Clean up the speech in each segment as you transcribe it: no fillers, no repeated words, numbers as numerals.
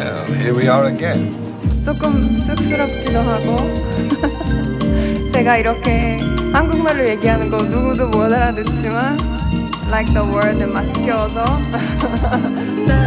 Well, here we are again. 조금 쑥스럽기도 하고 제가 이렇게 한국말로 얘기하는 거 누구도 못 알아듣지만 like the word macchioso.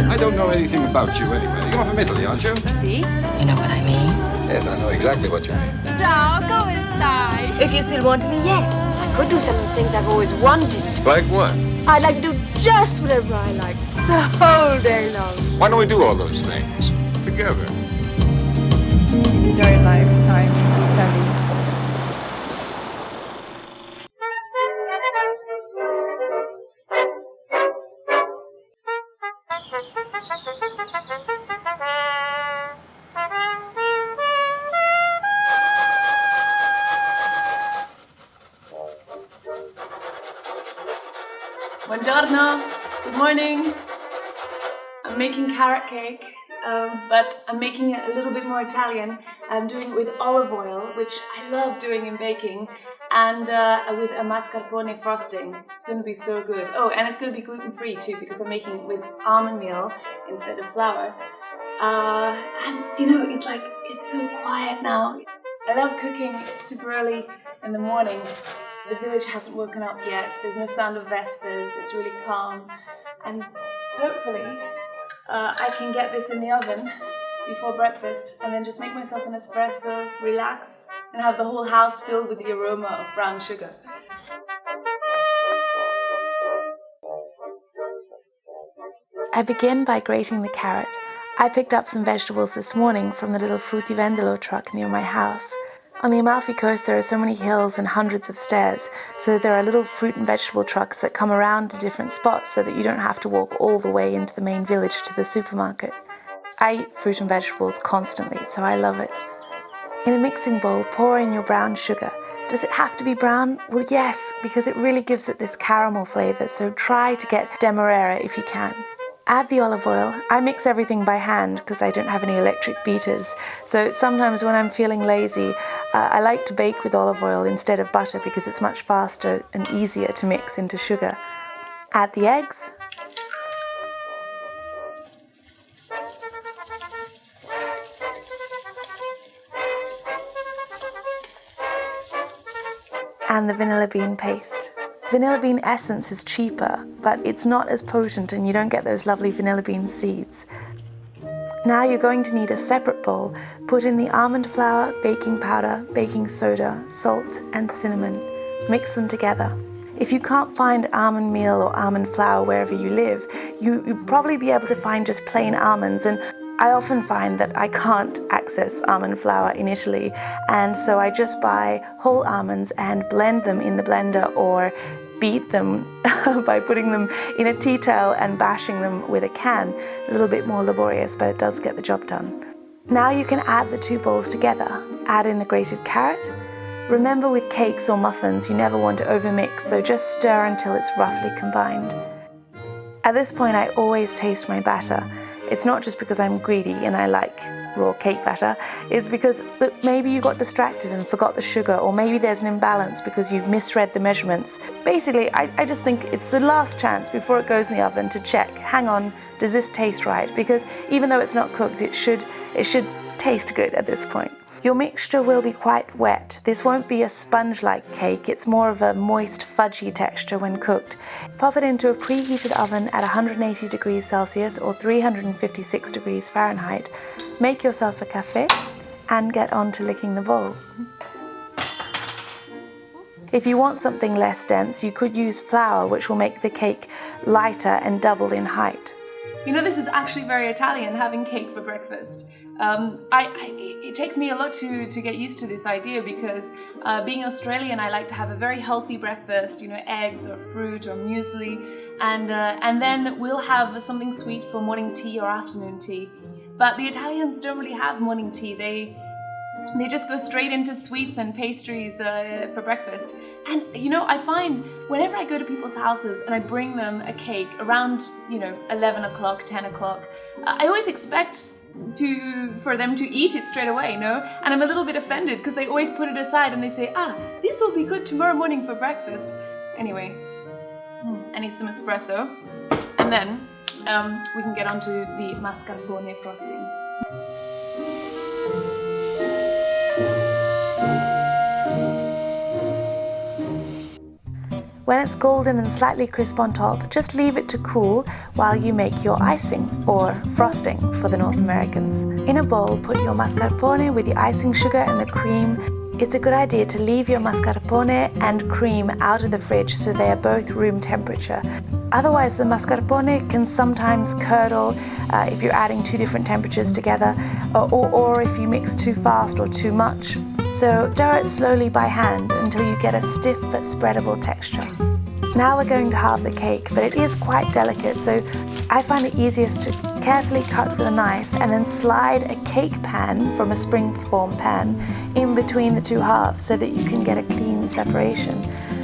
I don't know anything about you anyway. You're from Italy, aren't you? See? You know what I mean? Yes, I know exactly what you mean. Ciao, come stai? If you still want me, yes. I could do some of the things I've always wanted. Like what? I'd like to do just whatever I like, the whole day long. Why don't we do all those things together? Enjoy lifetime, Italy. Buongiorno, good morning. I'm making carrot cake, but I'm making it a little bit more Italian. I'm doing it with olive oil, which I love doing in baking, and with a mascarpone frosting. It's going to be so good. Oh, and it's going to be gluten-free too, because I'm making it with almond meal instead of flour. And you know, it's so quiet now. I love cooking super early in the morning. The village hasn't woken up yet. There's no sound of vespers. It's really calm. And hopefully, I can get this in the oven before breakfast and then just make myself an espresso, relax, and have the whole house filled with the aroma of brown sugar. I begin by grating the carrot. I picked up some vegetables this morning from the little fruttivendolo truck near my house. On the Amalfi Coast there are so many hills and hundreds of stairs, so there are little fruit and vegetable trucks that come around to different spots so that you don't have to walk all the way into the main village to the supermarket. I eat fruit and vegetables constantly, so I love it. In a mixing bowl, pour in your brown sugar. Does it have to be brown? Well, yes, because it really gives it this caramel flavour, so try to get demerara if you can. Add the olive oil. I mix everything by hand because I don't have any electric beaters. So sometimes when I'm feeling lazy, I like to bake with olive oil instead of butter because it's much faster and easier to mix into sugar. Add the eggs. And the vanilla bean paste. Vanilla bean essence is cheaper, but it's not as potent and you don't get those lovely vanilla bean seeds. Now you're going to need a separate bowl. Put in the almond flour, baking powder, baking soda, salt and cinnamon. Mix them together. If you can't find almond meal or almond flour wherever you live, you'll probably be able to find just plain almonds, and I often find that I can't access almond flour in Italy, and so I just buy whole almonds and blend them in the blender or beat them by putting them in a tea towel and bashing them with a can. A little bit more laborious, but it does get the job done. Now you can add the two bowls together. Add in the grated carrot. Remember, with cakes or muffins, you never want to overmix, so just stir until it's roughly combined. At this point, I always taste my batter. It's not just because I'm greedy and I like raw cake batter, it's because maybe you got distracted and forgot the sugar, or maybe there's an imbalance because you've misread the measurements. Basically, I just think it's the last chance before it goes in the oven to check, hang on, does this taste right? Because even though it's not cooked, it should taste good at this point. Your mixture will be quite wet. This won't be a sponge-like cake, it's more of a moist, fudgy texture when cooked. Pop it into a preheated oven at 180 degrees Celsius or 356 degrees Fahrenheit. Make yourself a café and get on to licking the bowl. If you want something less dense, you could use flour, which will make the cake lighter and double in height. You know, this is actually very Italian, having cake for breakfast. It takes me a lot to get used to this idea because being Australian, I like to have a very healthy breakfast, you know, eggs or fruit or muesli, and then we'll have something sweet for morning tea or afternoon tea. But the Italians don't really have morning tea. They just go straight into sweets and pastries for breakfast. And you know, I find whenever I go to people's houses and I bring them a cake around, you know, 11 o'clock, 10 o'clock, I always expect for them to eat it straight away, no? And I'm a little bit offended because they always put it aside and they say, this will be good tomorrow morning for breakfast. Anyway, I need some espresso, and then we can get on to the mascarpone frosting. When it's golden and slightly crisp on top, just leave it to cool while you make your icing, or frosting for the North Americans. In a bowl, put your mascarpone with the icing sugar and the cream. It's a good idea to leave your mascarpone and cream out of the fridge so they are both room temperature. Otherwise, the mascarpone can sometimes curdle if you're adding two different temperatures together, or if you mix too fast or too much. So stir it slowly by hand until you get a stiff but spreadable texture. Now we're going to halve the cake, but it is quite delicate, so I find it easiest to carefully cut with a knife and then slide a cake pan from a springform pan in between the two halves so that you can get a clean separation.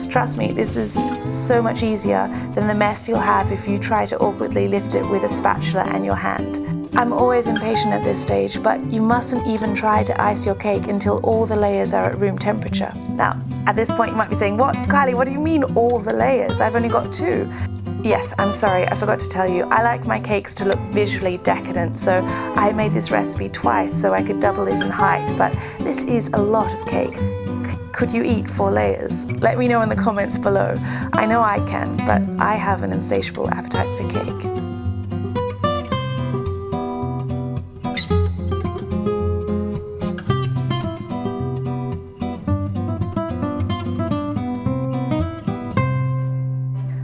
Trust me, this is so much easier than the mess you'll have if you try to awkwardly lift it with a spatula and your hand. I'm always impatient at this stage, but you mustn't even try to ice your cake until all the layers are at room temperature. Now, at this point you might be saying, what, Kylie, what do you mean all the layers? I've only got 2. Yes, I'm sorry, I forgot to tell you. I like my cakes to look visually decadent, so I made this recipe twice so I could double it in height, but this is a lot of cake. Could you eat 4 layers? Let me know in the comments below. I know I can, but I have an insatiable appetite for cake.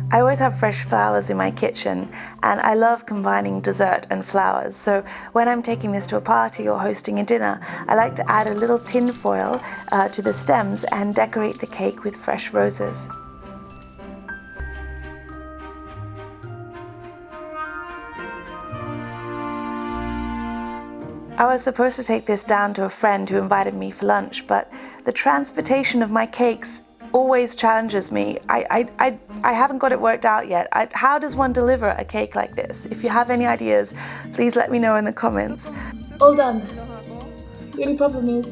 I always have fresh flowers in my kitchen, and I love combining dessert and flowers. So when I'm taking this to a party or hosting a dinner, I like to add a little tin foil to the stems and decorate the cake with fresh roses. I was supposed to take this down to a friend who invited me for lunch, but the transportation of my cakes always challenges me. I haven't got it worked out yet. How does one deliver a cake like this? If you have any ideas, please let me know in the comments. All done. The only problem is,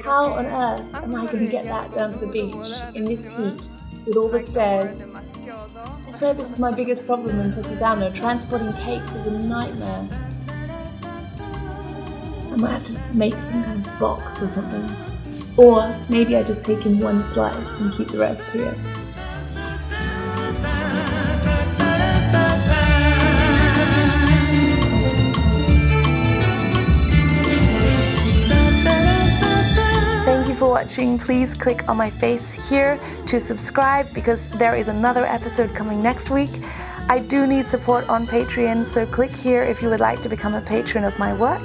how on earth am I going to get that down to the beach in this heat with all the stairs? I swear this is my biggest problem in Positano. Transporting cakes is a nightmare. I might have to make some kind of box or something. Or maybe I just take in one slice and keep the rest here. Thank you for watching. Please click on my face here to subscribe because there is another episode coming next week. I do need support on Patreon, so click here if you would like to become a patron of my work.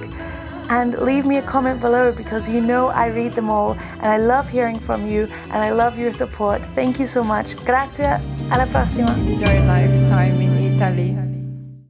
And leave me a comment below because you know I read them all and I love hearing from you and I love your support. Thank you so much. Grazie, alla prossima. Enjoy lifetime in Italy.